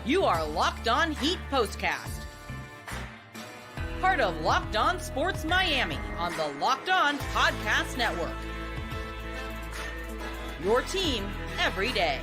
You are Locked On Heat Postcast, part of Locked On Sports Miami on the Locked On Podcast Network. Your team every day.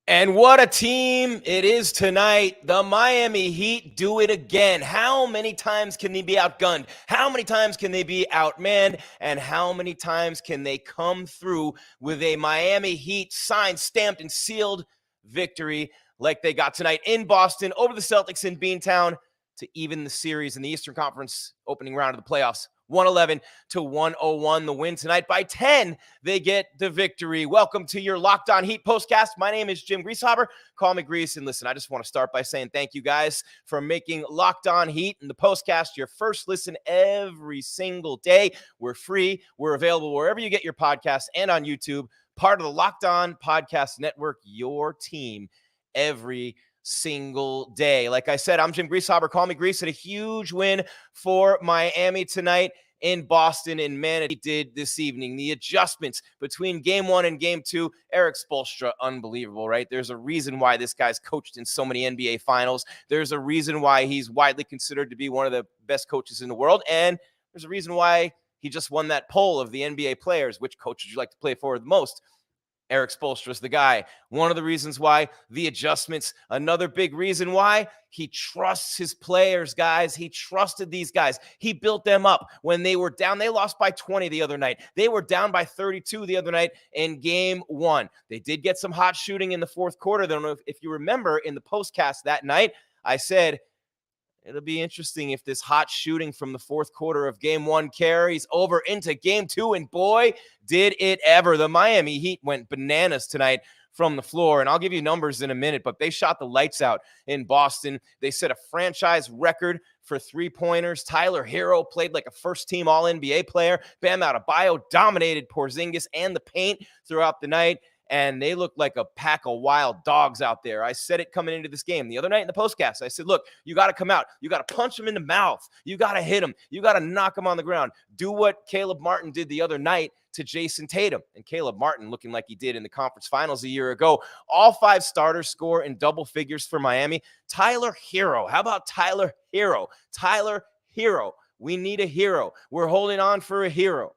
And what a team it is tonight. The Miami Heat do it again. How many times can they be outgunned? How many times can they be outmanned? And how many times can they come through with a Miami Heat signed, stamped, and sealed victory like they got tonight in Boston over the Celtics in Beantown to even the series in the Eastern Conference opening round of the playoffs? 111-101, the win tonight by 10. They get the victory. Welcome to your Locked On Heat postcast. My name is Jim Greasehaber. Call me Grease. And listen, I just want to start by saying thank you guys for making Locked On Heat and the postcast your first listen every single day. We're free. We're available wherever you get your podcasts and on YouTube. Part of the Locked On Podcast Network, your team every single day. Like I said, I'm Jim Greasehaber. Call me Grease. And a huge win for Miami tonight in Boston. And man, it did this evening. The adjustments between game one and game two, Erik Spoelstra, unbelievable, right? There's a reason why this guy's coached in so many NBA finals. There's a reason why he's widely considered to be one of the best coaches in the world. And there's a reason why he just won that poll of the NBA players. Which coach would you like to play for the most? Erik Spoelstra is the guy. One of the reasons why, the adjustments. Another big reason why, he trusts his players, guys. He trusted these guys. He built them up when they were down. They lost by 20 the other night. They were down by 32 the other night in game one. They did get some hot shooting in the fourth quarter. I don't know if you remember in the postcast that night, I said, it'll be interesting if this hot shooting from the fourth quarter of game one carries over into game two. And boy, did it ever. The Miami Heat went bananas tonight from the floor. And I'll give you numbers in a minute, but they shot the lights out in Boston. They set a franchise record for three-pointers. Tyler Herro played like a first-team All-NBA player. Bam Adebayo dominated Porzingis and the paint throughout the night. And they look like a pack of wild dogs out there. I said it coming into this game. The other night in the postcast, I said, look, you got to come out. You got to punch him in the mouth. You got to hit him. You got to knock him on the ground. Do what Caleb Martin did the other night to Jayson Tatum. And Caleb Martin looking like he did in the conference finals a year ago. All five starters score in double figures for Miami. Tyler Herro. How about Tyler Herro? Tyler Herro. We need a hero. We're holding on for a hero.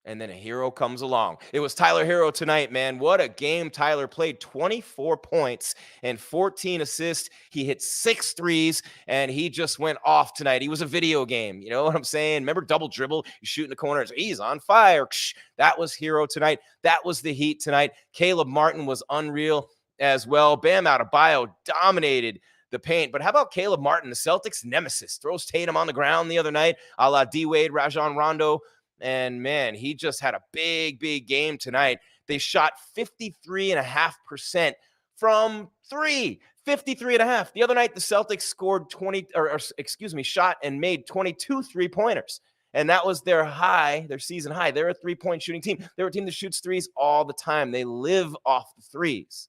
And then a hero comes along. It was Tyler Herro tonight, man. What a game Tyler played. 24 points and 14 assists. He hit 6 threes, and he just went off tonight. He was a video game. You know what I'm saying? Remember double dribble? You shoot in the corner. He's on fire. That was Herro tonight. That was the Heat tonight. Caleb Martin was unreal as well. Bam Adebayo dominated the paint. But how about Caleb Martin, the Celtics nemesis? Throws Tatum on the ground the other night, a la D-Wade, Rajon Rondo. And, man, he just had a big, big game tonight. They shot 53.5% from three. 53.5. The other night, the Celtics scored shot and made 22 three-pointers. And that was their high, their season high. They're a three-point shooting team. They're a team that shoots threes all the time. They live off the threes.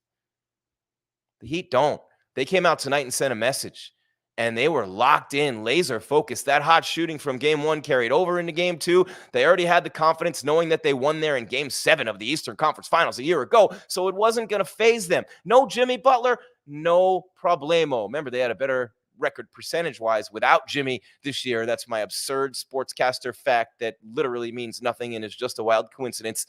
The Heat don't. They came out tonight and sent a message. And they were locked in, laser focused. That hot shooting from game one carried over into game two. They already had the confidence knowing that they won there in game 7 of the Eastern Conference Finals a year ago. So it wasn't going to phase them. No Jimmy Butler, no problemo. Remember, they had a better record percentage-wise without Jimmy this year. That's my absurd sportscaster fact that literally means nothing and is just a wild coincidence.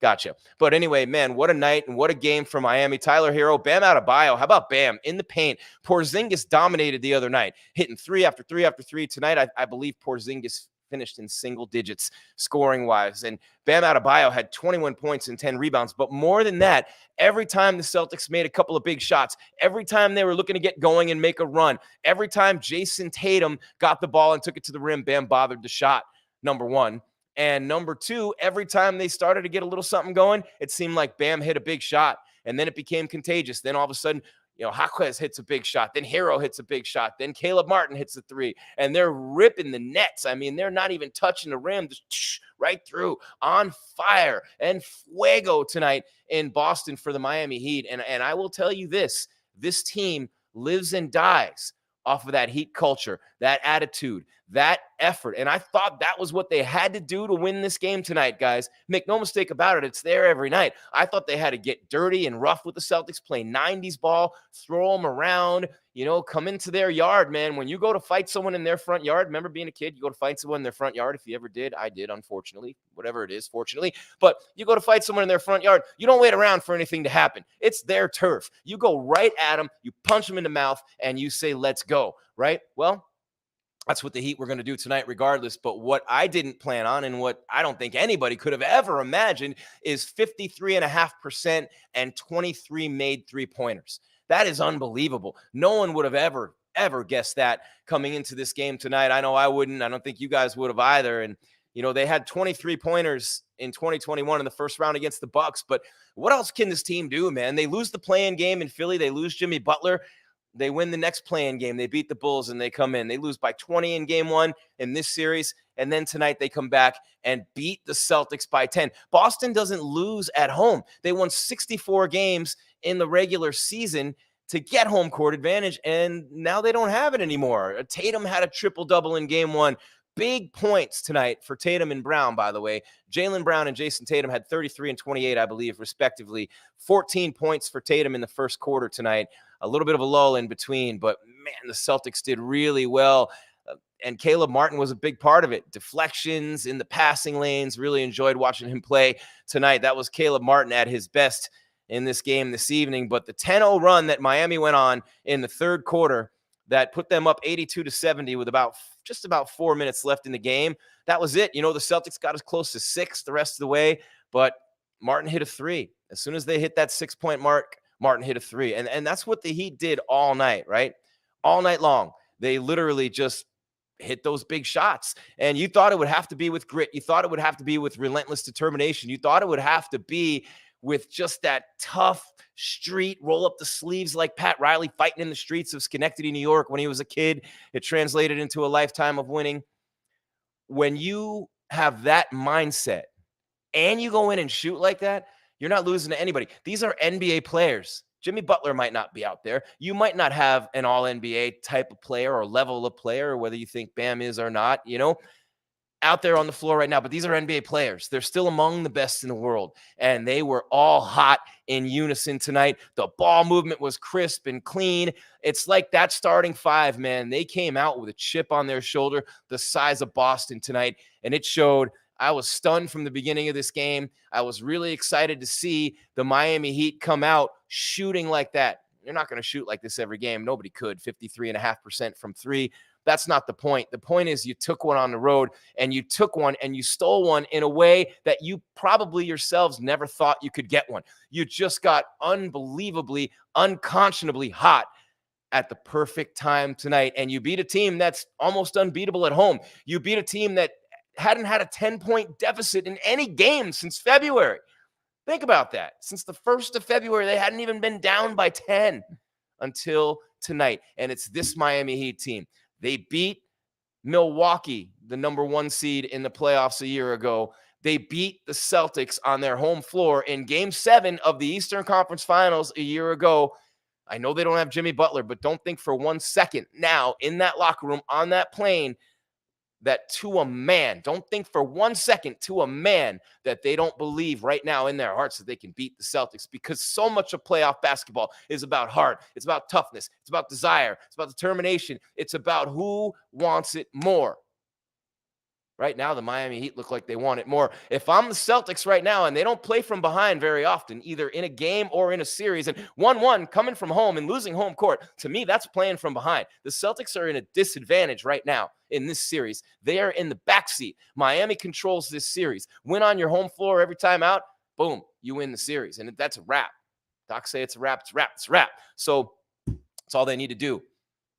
Gotcha. But anyway, man, what a night and what a game for Miami. Tyler Herro, Bam Adebayo. How about Bam in the paint? Porzingis dominated the other night, hitting 3 after 3 after 3. Tonight, I believe Porzingis finished in single digits scoring-wise. And Bam Adebayo had 21 points and 10 rebounds. But more than that, every time the Celtics made a couple of big shots, every time they were looking to get going and make a run, every time Jayson Tatum got the ball and took it to the rim, Bam bothered the shot, number one. And number two, every time they started to get a little something going, it seemed like Bam hit a big shot. And then it became contagious. Then all of a sudden, Jaquez hits a big shot. Then Herro hits a big shot. Then Caleb Martin hits a 3. And they're ripping the nets. I mean, they're not even touching the rim. Just right through. On fire. And fuego tonight in Boston for the Miami Heat. And I will tell you this team lives and dies off of that Heat culture, that attitude, that effort. And I thought that was what they had to do to win this game tonight, guys. Make no mistake about it. It's there every night. I thought they had to get dirty and rough with the Celtics, play 90s ball, throw them around, come into their yard, man. When you go to fight someone in their front yard, remember being a kid, you go to fight someone in their front yard. If you ever did, I did, unfortunately, whatever it is, fortunately. But you go to fight someone in their front yard, you don't wait around for anything to happen. It's their turf. You go right at them, you punch them in the mouth, and you say, let's go, right? Well, that's what the Heat were going to do tonight regardless. But what I didn't plan on and what I don't think anybody could have ever imagined is 53.5% and 23 made three-pointers. That is unbelievable. No one would have ever guessed that coming into this game tonight. I know I wouldn't. I don't think you guys would have either. And, they had 23 pointers in 2021 in the first round against the Bucks. But what else can this team do, man? They lose the play-in game in Philly. They lose Jimmy Butler. They win the next play-in game. They beat the Bulls, and they come in. They lose by 20 in game one in this series, and then tonight they come back and beat the Celtics by 10. Boston doesn't lose at home. They won 64 games in the regular season to get home court advantage, and now they don't have it anymore. Tatum had a triple-double in game one. Big points tonight for Tatum and Brown, by the way. Jaylen Brown and Jayson Tatum had 33 and 28, I believe, respectively. 14 points for Tatum in the first quarter tonight. A little bit of a lull in between, but man, the Celtics did really well. And Caleb Martin was a big part of it. Deflections in the passing lanes. Really enjoyed watching him play tonight. That was Caleb Martin at his best in this game this evening. But the 10-0 run that Miami went on in the third quarter that put them up 82-70 with just about 4 minutes left in the game. That was it. The Celtics got as close to 6 the rest of the way, but Martin hit a 3. As soon as they hit that 6-point mark, Martin hit a 3. And that's what the Heat did all night, right? All night long. They literally just hit those big shots. And you thought it would have to be with grit. You thought it would have to be with relentless determination. You thought it would have to be with just that tough street, roll up the sleeves like Pat Riley fighting in the streets of Schenectady, New York when he was a kid. It translated into a lifetime of winning. When you have that mindset and you go in and shoot like that, you're not losing to anybody. These are NBA players. Jimmy Butler might not be out there. You might not have an all-NBA type of player or level of player, whether you think Bam is or not, out there on the floor right now. But these are NBA players. They're still among the best in the world. And they were all hot in unison tonight. The ball movement was crisp and clean. It's like that starting five, man. They came out with a chip on their shoulder the size of Boston tonight. And it showed. I was stunned from the beginning of this game. I was really excited to see the Miami Heat come out shooting like that. You're not going to shoot like this every game. Nobody could. 53.5% from three. That's not the point. The point is you took one on the road, and you took one and you stole one in a way that you probably yourselves never thought you could get one. You just got unbelievably, unconscionably hot at the perfect time tonight, and you beat a team that's almost unbeatable at home. You beat a team that hadn't had a 10-point deficit in any game since February. Think about that. Since the 1st of February, they hadn't even been down by 10 until tonight. And it's this Miami Heat team. They beat Milwaukee, the number 1 seed in the playoffs a year ago. They beat the Celtics on their home floor in Game 7 of the Eastern Conference Finals a year ago. I know they don't have Jimmy Butler, but don't think for 1 second now in that locker room, on that plane, that to a man, don't think for 1 second to a man that they don't believe right now in their hearts that they can beat the Celtics, because so much of playoff basketball is about heart. It's about toughness. It's about desire. It's about determination. It's about who wants it more. Right now, the Miami Heat look like they want it more. If I'm the Celtics right now, and they don't play from behind very often, either in a game or in a series, and 1-1 coming from home and losing home court, to me, that's playing from behind. The Celtics are in a disadvantage right now in this series. They are in the backseat. Miami controls this series. Win on your home floor every time out, boom, you win the series. And that's a wrap. Doc say it's a wrap, it's a wrap, it's a wrap. So that's all they need to do,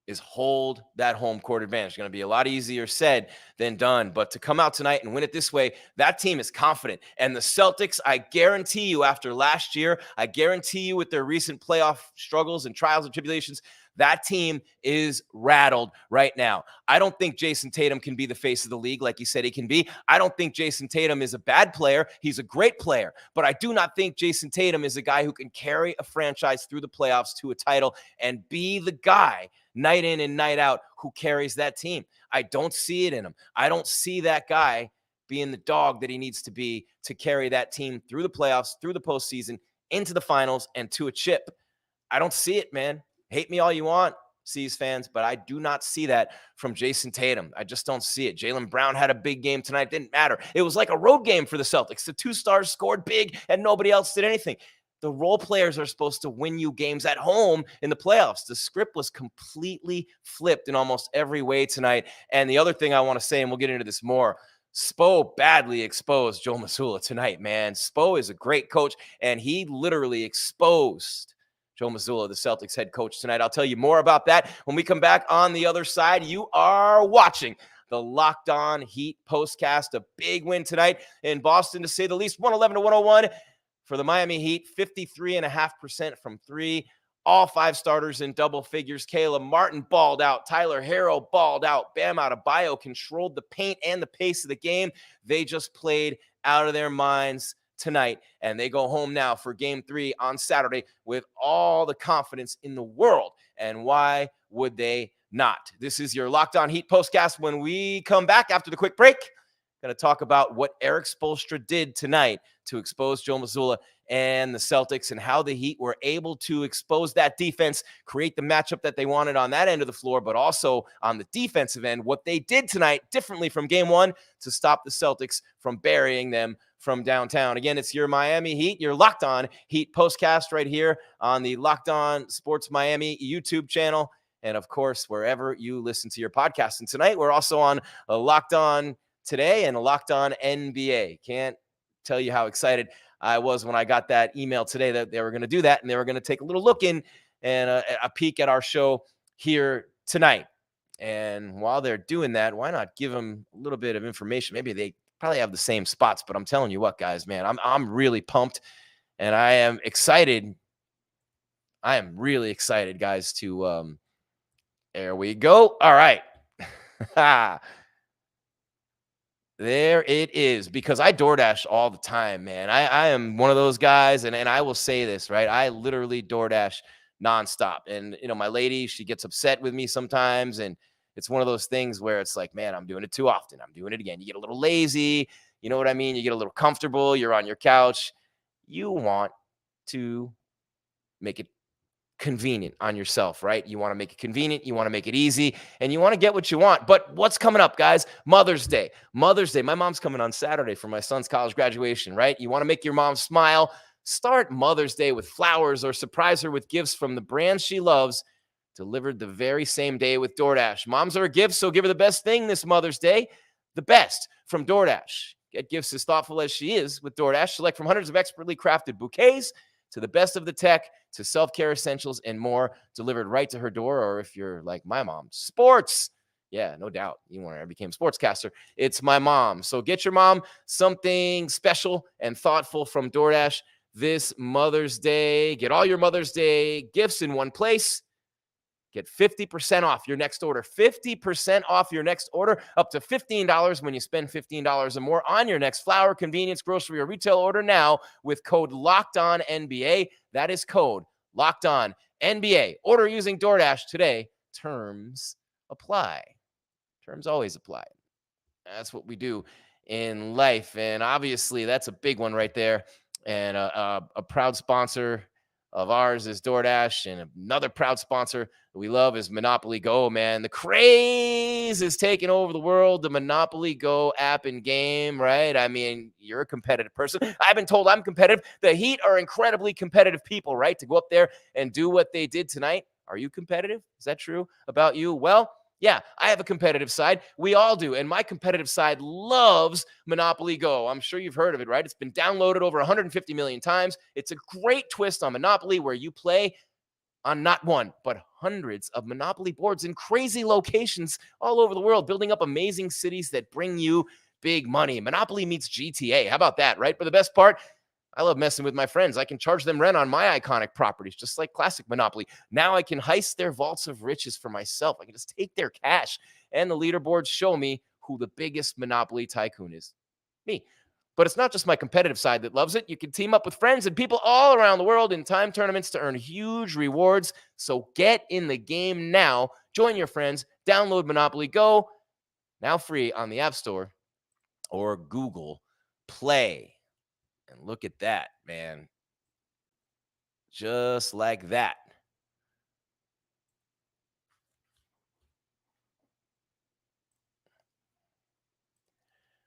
is hold that home court advantage. It's going to be a lot easier said than done. But to come out tonight and win it this way, that team is confident. And the Celtics, I guarantee you, after last year, I guarantee you with their recent playoff struggles and trials and tribulations, That team is rattled right now. I don't think Jayson Tatum can be the face of the league like he said he can be. I don't think Jayson Tatum is a bad player. He's a great player. But I do not think Jayson Tatum is a guy who can carry a franchise through the playoffs to a title and be the guy night in and night out who carries that team. I don't see it in him. I don't see that guy being the dog that he needs to be to carry that team through the playoffs, through the postseason, into the finals, and to a chip. I don't see it, man. Hate me all you want, C's fans, but I do not see that from Jayson Tatum. I just don't see it. Jaylen Brown had a big game tonight. Didn't matter. It was like a road game for the Celtics. The 2 stars scored big and nobody else did anything. The role players are supposed to win you games at home in the playoffs. The script was completely flipped in almost every way tonight. And the other thing I want to say, and we'll get into this more, Spo badly exposed Joe Mazzulla tonight, man. Spo is a great coach, and he literally exposed Joe Mazzulla, the Celtics head coach, tonight. I'll tell you more about that when we come back on the other side. You are watching the Locked On Heat postcast. A big win tonight in Boston, to say the least. 111-101 for the Miami Heat. 53.5% from three. All 5 starters in double figures. Caleb Martin balled out. Tyler Herro balled out. Bam Adebayo controlled the paint and the pace of the game. They just played out of their minds tonight, and they go home now for game 3 on Saturday with all the confidence in the world. And why would they not? This is your Locked On Heat postcast. When we come back after the quick break, going to talk about what Erik Spoelstra did tonight to expose Joe Mazzulla and the Celtics, and how the Heat were able to expose that defense, create the matchup that they wanted on that end of the floor, but also on the defensive end, what they did tonight differently from game 1 to stop the Celtics from burying them from downtown. Again, it's your Miami Heat, your Locked On Heat postcast right here on the Locked On Sports Miami YouTube channel, and of course, wherever you listen to your podcast. And tonight, we're also on a Locked On Today and a Locked On NBA. Can't tell you how excited I was when I got that email today that they were going to do that, and they were going to take a little look in and a peek at our show here tonight. And while they're doing that, why not give them a little bit of information? Maybe they probably have the same spots, but I'm telling you what, guys, man, I'm really pumped, and I am excited. I am really excited, guys, to there we go. All right. There it is, because I DoorDash all the time, man. I am one of those guys, and I will say this, right? I literally DoorDash nonstop. And, you know, my lady, she gets upset with me sometimes, and it's one of those things where it's like, man, I'm doing it too often. I'm doing it again. You get a little lazy. You know what I mean? You get a little comfortable. You're on your couch. You want to make it convenient on yourself, right? You want to make it convenient. You want to make it easy, and you want to get what you want. But what's coming up, guys? Mother's Day. Mother's Day. My mom's coming on Saturday for my son's college graduation, right? You want to make your mom smile. Start Mother's Day with flowers, or surprise her with gifts from the brand she loves, delivered the very same day with DoorDash. Moms are a gift, so give her the best thing this Mother's Day, the best from DoorDash. Get gifts as thoughtful as she is with DoorDash. Select from hundreds of expertly crafted bouquets to the best of the tech, to self-care essentials and more, delivered right to her door. Or if you're like my mom, sports. Yeah, no doubt. Even when I became a sportscaster, it's my mom. So get your mom something special and thoughtful from DoorDash this Mother's Day. Get all your Mother's Day gifts in one place. Get 50% off your next order. 50% off your next order, up to $15 when you spend $15 or more on your next flour, convenience, grocery, or retail order now with code LOCKEDONNBA. That is code LOCKEDONNBA. Order using DoorDash today. Terms apply. Terms always apply. That's what we do in life. And obviously, that's a big one right there. And a proud sponsor of ours is DoorDash, and another proud sponsor that we love is Monopoly Go, man. The craze is taking over the world, the Monopoly Go app and game, right? I mean, you're a competitive person. I've been told I'm competitive. The Heat are incredibly competitive people, right? To go up there and do what they did tonight. Are you competitive? Is that true about you? Well, yeah, I have a competitive side. We all do. And my competitive side loves Monopoly Go. I'm sure you've heard of it, right? It's been downloaded over 150 million times. It's a great twist on Monopoly where you play on not one, but hundreds of Monopoly boards in crazy locations all over the world, building up amazing cities that bring you big money. Monopoly meets GTA. How about that, right? But the best part, I love messing with my friends. I can charge them rent on my iconic properties, just like classic Monopoly. Now I can heist their vaults of riches for myself. I can just take their cash, and the leaderboards show me who the biggest Monopoly tycoon is. Me. But it's not just my competitive side that loves it. You can team up with friends and people all around the world in time tournaments to earn huge rewards. So get in the game now. Join your friends. Download Monopoly Go, now free on the App Store or Google Play. And look at that, man. Just like that.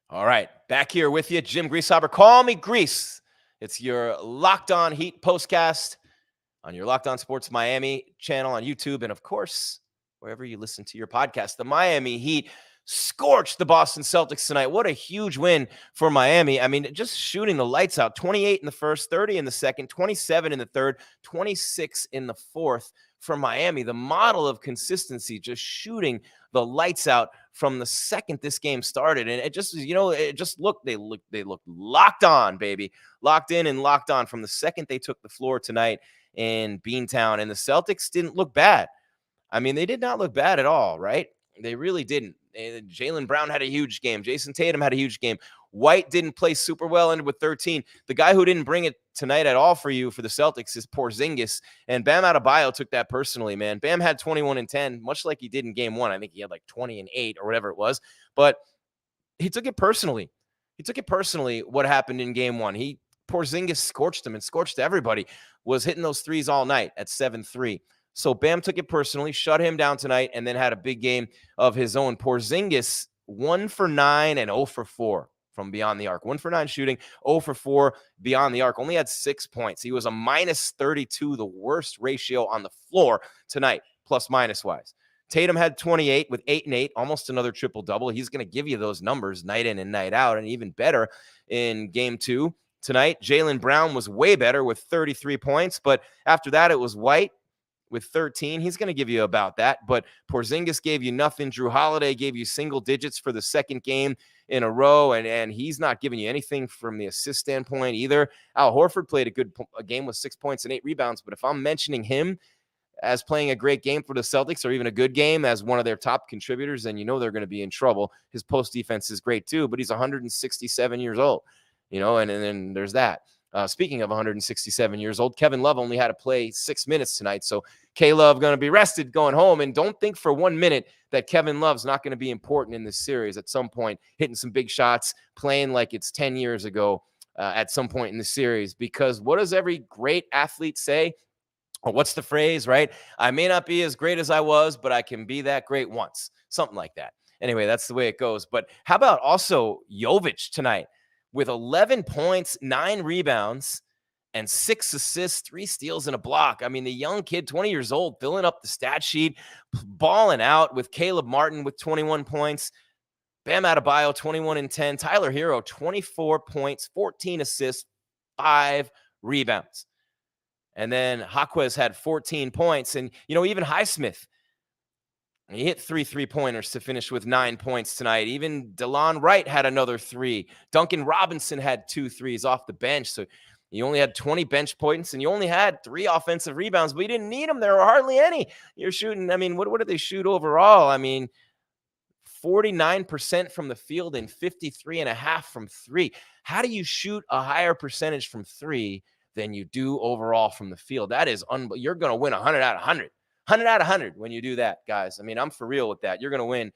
All right, back here with you, Jim Greasehopper. Call me Grease. It's your Locked On Heat postcast on your Locked On Sports Miami channel on YouTube, and of course, wherever you listen to your podcast. The Miami Heat scorched the Boston Celtics tonight. What a huge win for Miami. I mean, just shooting the lights out. 28 in the first, 30 in the second, 27 in the third, 26 in the fourth for Miami. The model of consistency, just shooting the lights out from the second this game started. And it just, they looked locked on, baby. Locked in and locked on from the second they took the floor tonight in Beantown. And the Celtics didn't look bad. I mean, they did not look bad at all, right? They really didn't. Jaylen Brown had a huge game. Jayson Tatum had a huge game. White didn't play super well, ended with 13. The guy who didn't bring it tonight at all for you for the Celtics is Porzingis. And Bam Adebayo took that personally, man. Bam had 21 and 10, much like he did in game one. I think he had like 20 and 8 or whatever it was. But he took it personally. What happened in game one. Porzingis scorched him and scorched everybody. Was hitting those threes all night at 7-3. So Bam took it personally, shut him down tonight, and then had a big game of his own. Porzingis, 1 for 9 and 0 for 4 from beyond the arc. 1 for 9 shooting, 0 for 4 beyond the arc. Only had 6 points. He was a minus 32, the worst ratio on the floor tonight, plus minus wise. Tatum had 28 with 8 and 8, almost another triple-double. He's going to give you those numbers night in and night out, and even better in game 2 tonight. Jaylen Brown was way better with 33 points, but after that it was White with 13. He's going to give you about that, but Porzingis gave you nothing. Drew Holiday gave you single digits for the second game in a row, and he's not giving you anything from the assist standpoint either. Al Horford played a game with 6 points and 8 rebounds, but if I'm mentioning him as playing a great game for the Celtics or even a good game as one of their top contributors, then you know they're going to be in trouble. His post defense is great too, but he's 167 years old, and then there's that. Speaking of 167 years old, Kevin Love only had to play 6 minutes tonight. So K-Love going to be rested going home. And don't think for 1 minute that Kevin Love's not going to be important in this series at some point, hitting some big shots, playing like it's 10 years ago at some point in the series. Because what does every great athlete say? Or what's the phrase, right? I may not be as great as I was, but I can be that great once. Something like that. Anyway, that's the way it goes. But how about also Jovic tonight? With 11 points, 9 rebounds, and 6 assists, 3 steals, and a block. I mean, the young kid, 20 years old, filling up the stat sheet, balling out with Caleb Martin with 21 points. Bam Adebayo, 21 and 10. Tyler Herro, 24 points, 14 assists, 5 rebounds. And then Jaquez had 14 points. And, even Highsmith, he hit 3 3-pointers to finish with 9 points tonight. Even DeLon Wright had another 3. Duncan Robinson had 2 threes off the bench. So you only had 20 bench points, and you only had 3 offensive rebounds, but you didn't need them. There were hardly any. You're shooting, what did they shoot overall? 49% from the field and 53.5% from 3. How do you shoot a higher percentage from 3 than you do overall from the field? That is you're going to win 100 out of 100. 100 out of 100 when you do that, guys. I'm for real with that. You're going to win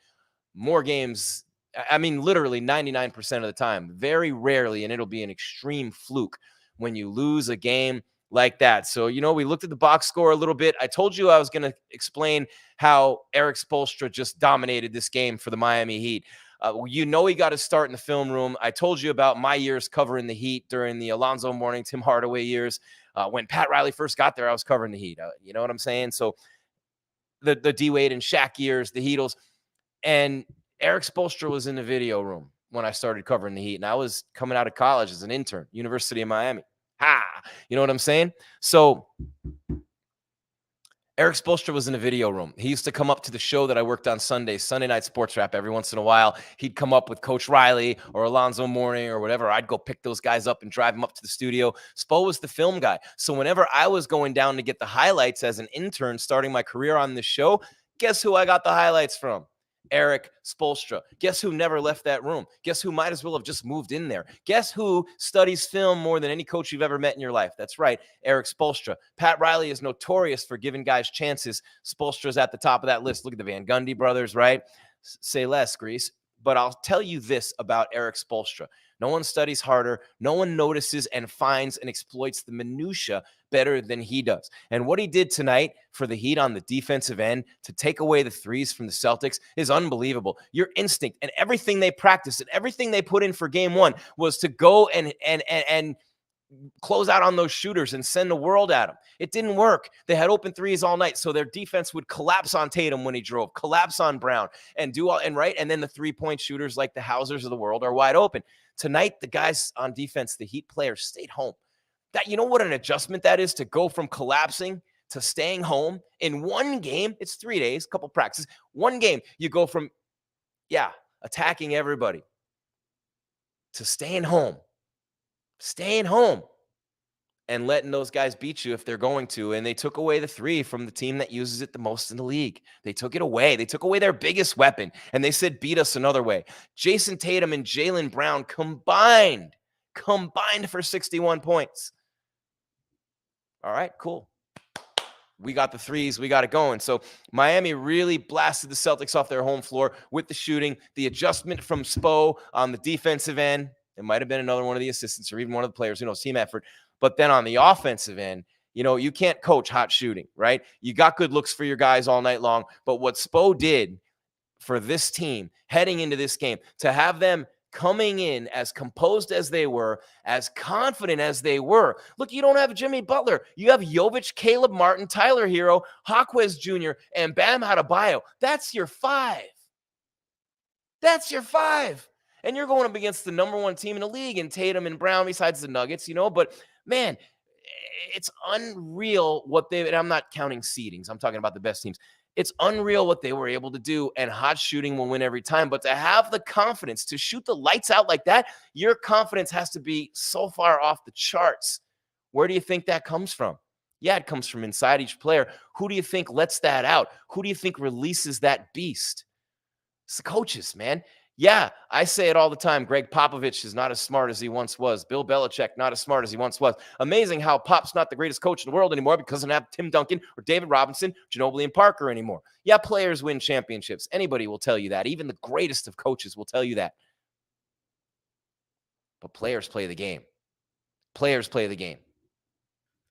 more games. Literally 99% of the time. Very rarely, and it'll be an extreme fluke when you lose a game like that. So, we looked at the box score a little bit. I told you I was going to explain how Erik Spoelstra just dominated this game for the Miami Heat. He got his start in the film room. I told you about my years covering the Heat during the Alonzo Mourning, Tim Hardaway years. When Pat Riley first got there, I was covering the Heat. You know what I'm saying? So the D-Wade and Shaq years, the Heatles. And Erik Spoelstra was in the video room when I started covering the Heat. And I was coming out of college as an intern, University of Miami. You know what I'm saying? So Eric Spoelstra was in a video room. He used to come up to the show that I worked on Sunday Night Sports Wrap. Every once in a while, he'd come up with Coach Riley or Alonzo Mourning or whatever. I'd go pick those guys up and drive them up to the studio. Spo was the film guy. So whenever I was going down to get the highlights as an intern starting my career on this show, guess who I got the highlights from? Eric Spoelstra. Guess who never left that room? Guess who might as well have just moved in there? Guess who studies film more than any coach you've ever met in your life? That's right, Eric Spoelstra. Pat Riley is notorious for giving guys chances. Spoelstra's at the top of that list. Look at the Van Gundy brothers, right? Say less, Grease. But I'll tell you this about Eric Spoelstra. No one studies harder. No one notices and finds and exploits the minutia better than he does. And what he did tonight for the Heat on the defensive end to take away the threes from the Celtics is unbelievable. Your instinct and everything they practiced and everything they put in for game one was to go and close out on those shooters and send the world at them. It didn't work. They had open threes all night, so their defense would collapse on Tatum when he drove, collapse on Brown, and then the three-point shooters like the Hausers of the world are wide open. Tonight, the guys on defense, the Heat players, stayed home. You know what an adjustment that is to go from collapsing to staying home in one game? It's 3 days, couple practices. One game, you go from, attacking everybody to staying home and letting those guys beat you if they're going to. And they took away the three from the team that uses it the most in the league. They took it away. They took away their biggest weapon, and they said, beat us another way. Jayson Tatum and Jaylen Brown combined for 61 points. All right, cool. We got the threes. We got it going. So Miami really blasted the Celtics off their home floor with the shooting, the adjustment from Spo on the defensive end. It might have been another one of the assistants or even one of the players, team effort. But then on the offensive end, you can't coach hot shooting, right? You got good looks for your guys all night long. But what Spo did for this team heading into this game, to have them coming in as composed as they were, as confident as they were. Look, you don't have Jimmy Butler. You have Jovic, Caleb Martin, Tyler Herro, Hawkwez Jr., and Bam Adebayo. That's your five. And you're going up against the number one team in the league in Tatum and Brown besides the Nuggets, But, man, it's unreal and I'm not counting seedings. I'm talking about the best teams. It's unreal what they were able to do, and hot shooting will win every time. But to have the confidence to shoot the lights out like that, your confidence has to be so far off the charts. Where do you think that comes from? Yeah, it comes from inside each player. Who do you think lets that out? Who do you think releases that beast? It's the coaches, man. Yeah, I say it all the time. Greg Popovich is not as smart as he once was. Bill Belichick, not as smart as he once was. Amazing how Pop's not the greatest coach in the world anymore because he doesn't have Tim Duncan or David Robinson, Ginobili, and Parker anymore. Yeah, players win championships. Anybody will tell you that. Even the greatest of coaches will tell you that. But players play the game.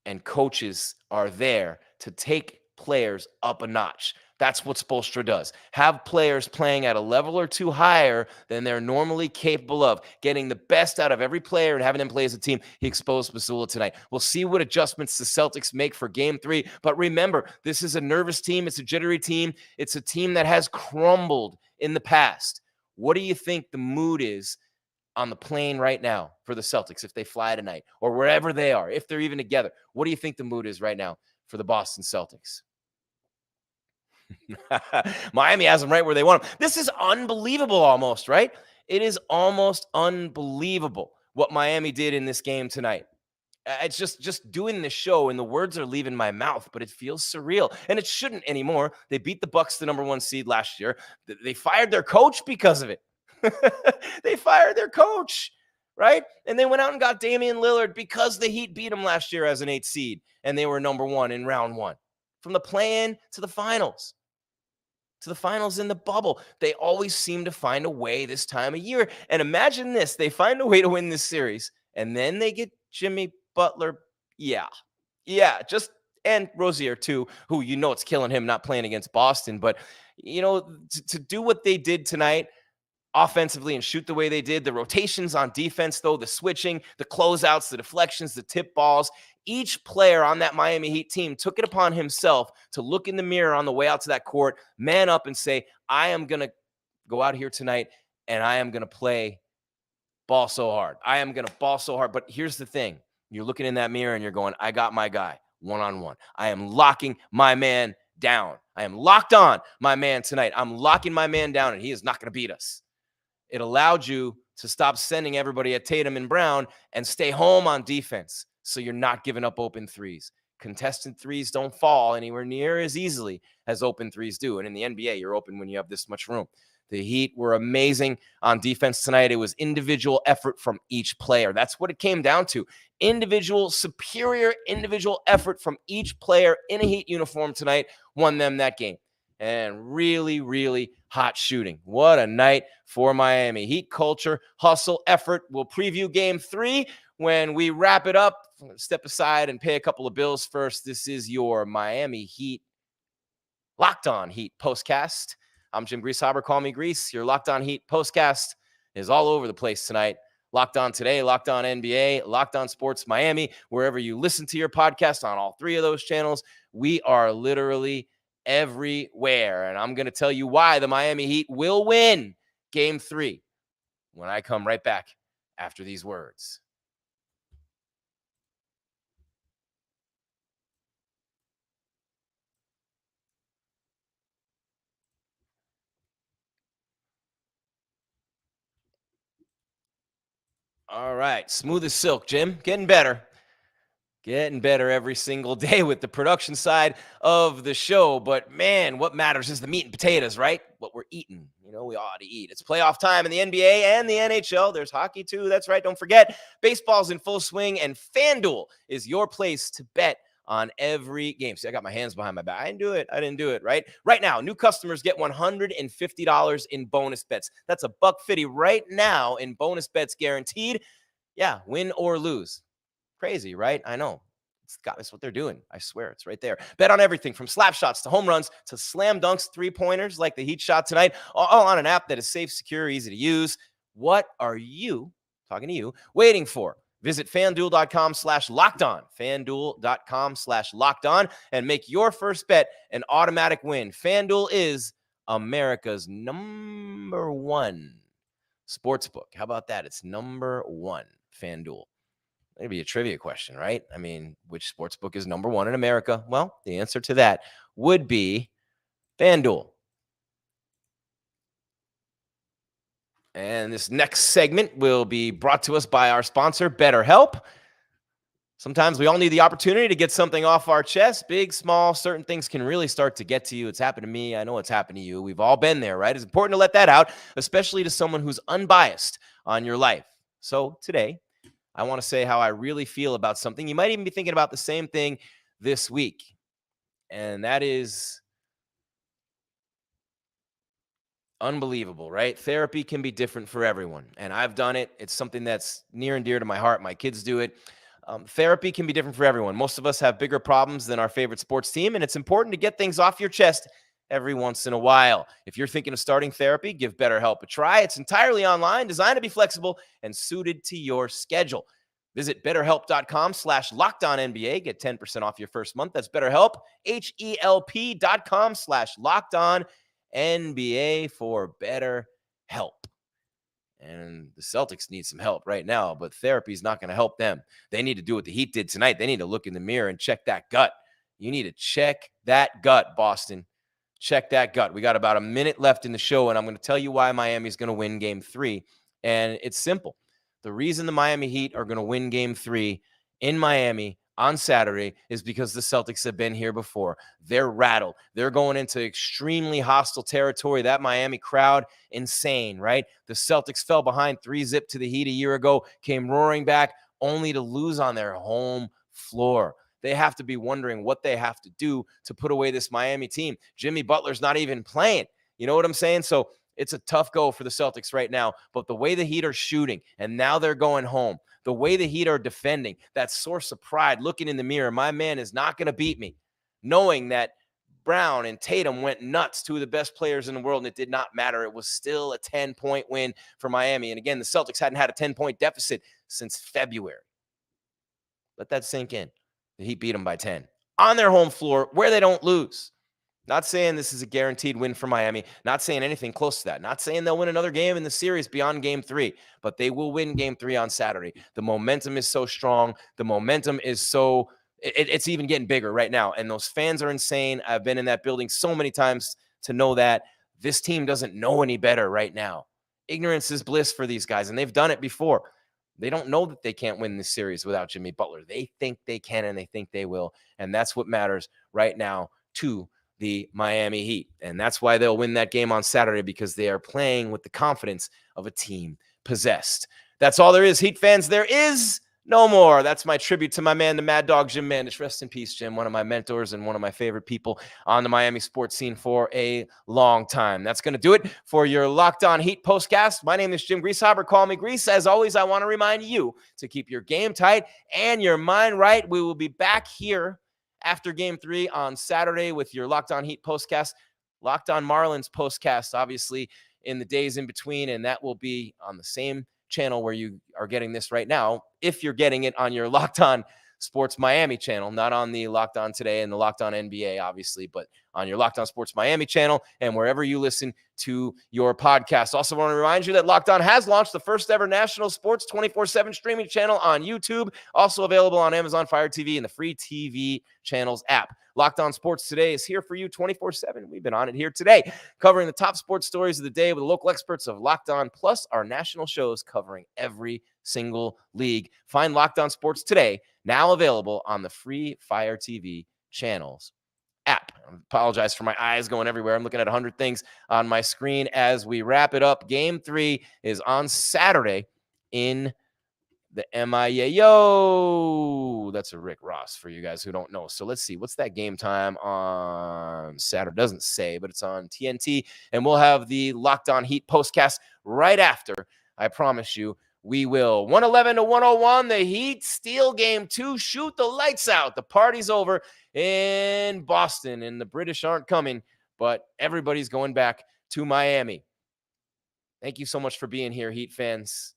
And coaches are there to take players up a notch. That's what Spoelstra does. Have players playing at a level or two higher than they're normally capable of, getting the best out of every player and having them play as a team. He exposed Missoula tonight. We'll see what adjustments the Celtics make for game 3. But remember, this is a nervous team. It's a jittery team. It's a team that has crumbled in the past. What do you think the mood is on the plane right now for the Celtics if they fly tonight or wherever they are, if they're even together? What do you think the mood is right now for the Boston Celtics? Miami has them right where they want them. This is unbelievable almost, right? It is almost unbelievable what Miami did in this game tonight. It's just doing this show and the words are leaving my mouth, but it feels surreal. And it shouldn't anymore. They beat the Bucks, the number 1 seed last year. They fired their coach because of it. They fired their coach, right? And they went out and got Damian Lillard because the Heat beat them last year as an 8th seed. And they were number 1 in round 1. From the play-in to the finals. To the finals in the bubble. They always seem to find a way this time of year. And imagine this. They find a way to win this series. And then they get Jimmy Butler. Yeah. And Rozier too, who it's killing him not playing against Boston. But, to do what they did tonight offensively and shoot the way they did, the rotations on defense, though, the switching, the closeouts, the deflections, the tip balls, each player on that Miami Heat team took it upon himself to look in the mirror on the way out to that court, man up and say, I am going to go out here tonight and I am going to play ball so hard. I am going to ball so hard. But here's the thing. You're looking in that mirror and you're going, I got my guy one-on-one. I am locking my man down. I am locked on my man tonight. I'm locking my man down, and he is not going to beat us. It allowed you to stop sending everybody at Tatum and Brown and stay home on defense, so you're not giving up open threes. Contested threes don't fall anywhere near as easily as open threes do. And in the NBA, you're open when you have this much room. The Heat were amazing on defense tonight. It was individual effort from each player. That's what it came down to. Superior individual effort from each player in a Heat uniform tonight won them that game. And really, really hot shooting. What a night for Miami. Heat culture, hustle, effort. We'll preview game 3 when we wrap it up. Step aside and pay a couple of bills first. This is your Miami Heat Locked On Heat postcast. I'm Jim Greasehaber. Call me Grease. Your Locked On Heat postcast is all over the place tonight. Locked On Today, Locked On NBA, Locked On Sports Miami, wherever you listen to your podcast on all 3 of those channels. We are literally everywhere. And I'm going to tell you why the Miami Heat will win game 3 when I come right back after these words. All right. Smooth as silk, Jim. Getting better. Getting better every single day with the production side of the show. But man, what matters is the meat and potatoes, right? What we're eating. You know, we ought to eat. It's playoff time in the NBA and the NHL. There's hockey too. That's right. Don't forget, baseball's in full swing, and FanDuel is your place to bet on every game. See, I got my hands behind my back. I didn't do it, right? Right now, new customers get $150 in bonus bets. That's $150 right now in bonus bets guaranteed. Yeah, win or lose. Crazy, right? I know. That's what they're doing. I swear, it's right there. Bet on everything from slap shots to home runs to slam dunks, 3-pointers like the Heat shot tonight, all on an app that is safe, secure, easy to use. What are you, talking to you, waiting for? Visit FanDuel.com/LockedOn, FanDuel.com/LockedOn, and make your first bet an automatic win. FanDuel is America's #1 sportsbook. How about that? It's #1, FanDuel. Maybe a trivia question, right? I mean, which sportsbook is #1 in America? Well, the answer to that would be FanDuel. And this next segment will be brought to us by our sponsor, BetterHelp. Sometimes we all need the opportunity to get something off our chest. Big, small, certain things can really start to get to you. It's happened to me. I know it's happened to you. We've all been there, right? It's important to let that out, especially to someone who's unbiased on your life. So today, I want to say how I really feel about something. You might even be thinking about the same thing this week. And that is unbelievable, right? Therapy can be different for everyone. And I've done it. It's something that's near and dear to my heart. My kids do it. Therapy can be different for everyone. Most of us have bigger problems than our favorite sports team. And it's important to get things off your chest every once in a while. If you're thinking of starting therapy, give BetterHelp a try. It's entirely online, designed to be flexible and suited to your schedule. Visit BetterHelp.com/LockedOnNBA. Get 10% off your first month. That's BetterHelp, HELP.com/LockedOnNBA for better help. And the Celtics need some help right now, but therapy is not going to help them. They need to do what the Heat did tonight. They need to look in the mirror and check that gut. You need to check that gut, Boston. Check that gut. We got about a minute left in the show, and I'm going to tell you why Miami's going to win game 3. And it's simple. The reason the Miami Heat are going to win game 3 in Miami on Saturday is because the Celtics have been here before. They're rattled. They're going into extremely hostile territory. That Miami crowd, insane, right? The Celtics fell behind 3-0 to the Heat a year ago, came roaring back, only to lose on their home floor. They have to be wondering what they have to do to put away this Miami team. Jimmy Butler's not even playing. You know what I'm saying? So it's a tough go for the Celtics right now. But the way the Heat are shooting, and now they're going home, the way the Heat are defending, that source of pride, looking in the mirror, my man is not going to beat me. Knowing that Brown and Tatum went nuts, 2 of the best players in the world, and it did not matter. It was still a 10-point win for Miami. And again, the Celtics hadn't had a 10-point deficit since February. Let that sink in. The Heat beat them by 10 on their home floor where they don't lose. Not saying this is a guaranteed win for Miami. Not saying anything close to that. Not saying they'll win another game in the series beyond game 3. But they will win game 3 on Saturday. The momentum is so strong. The momentum is so It's even getting bigger right now. And those fans are insane. I've been in that building so many times to know that this team doesn't know any better right now. Ignorance is bliss for these guys, and they've done it before. They don't know that they can't win this series without Jimmy Butler. They think they can, and they think they will. And that's what matters right now to the Miami Heat. And that's why they'll win that game on Saturday, because they are playing with the confidence of a team possessed. That's all there is, Heat fans. There is no more. That's my tribute to my man, the Mad Dog, Jim Mandich. Rest in peace, Jim. One of my mentors and one of my favorite people on the Miami sports scene for a long time. That's going to do it for your Locked On Heat postcast. My name is Jim Grieshaber. Call me Grease. As always, I want to remind you to keep your game tight and your mind right. We will be back here after Game 3 on Saturday with your Locked On Heat postcast. Locked On Marlins postcast, obviously, in the days in between, and that will be on the same channel where you are getting this right now, if you're getting it on your Locked On Sports Miami channel, not on the Locked On Today and the Locked On NBA, obviously, but on your Locked On Sports Miami channel and wherever you listen to your podcast. Also want to remind you that Locked On has launched the first ever national sports 24/7 streaming channel on YouTube, also available on Amazon Fire TV and the free TV channels app. Locked On Sports Today is here for you 24/7. We've been on it here today, covering the top sports stories of the day with the local experts of Locked On, plus our national shows covering every single league. Find Locked On Sports Today, now available on the free Fire TV channels app. I apologize for my eyes going everywhere. I'm looking at 100 things on my screen as we wrap it up. Game 3 is on Saturday in the MIA. Yo, that's a Rick Ross for you guys who don't know. So let's see. What's that game time on Saturday? Doesn't say, but it's on TNT. And we'll have the Locked On Heat postcast right after. I promise you, we will. 111-101. The Heat steal Game 2. Shoot the lights out. The party's over in Boston, and the British aren't coming, but everybody's going back to Miami. Thank you so much for being here, Heat fans.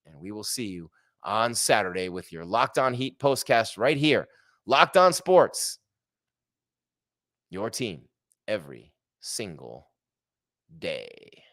And we will see you on Saturday with your Locked On Heat postcast right here. Locked On Sports. Your team every single day.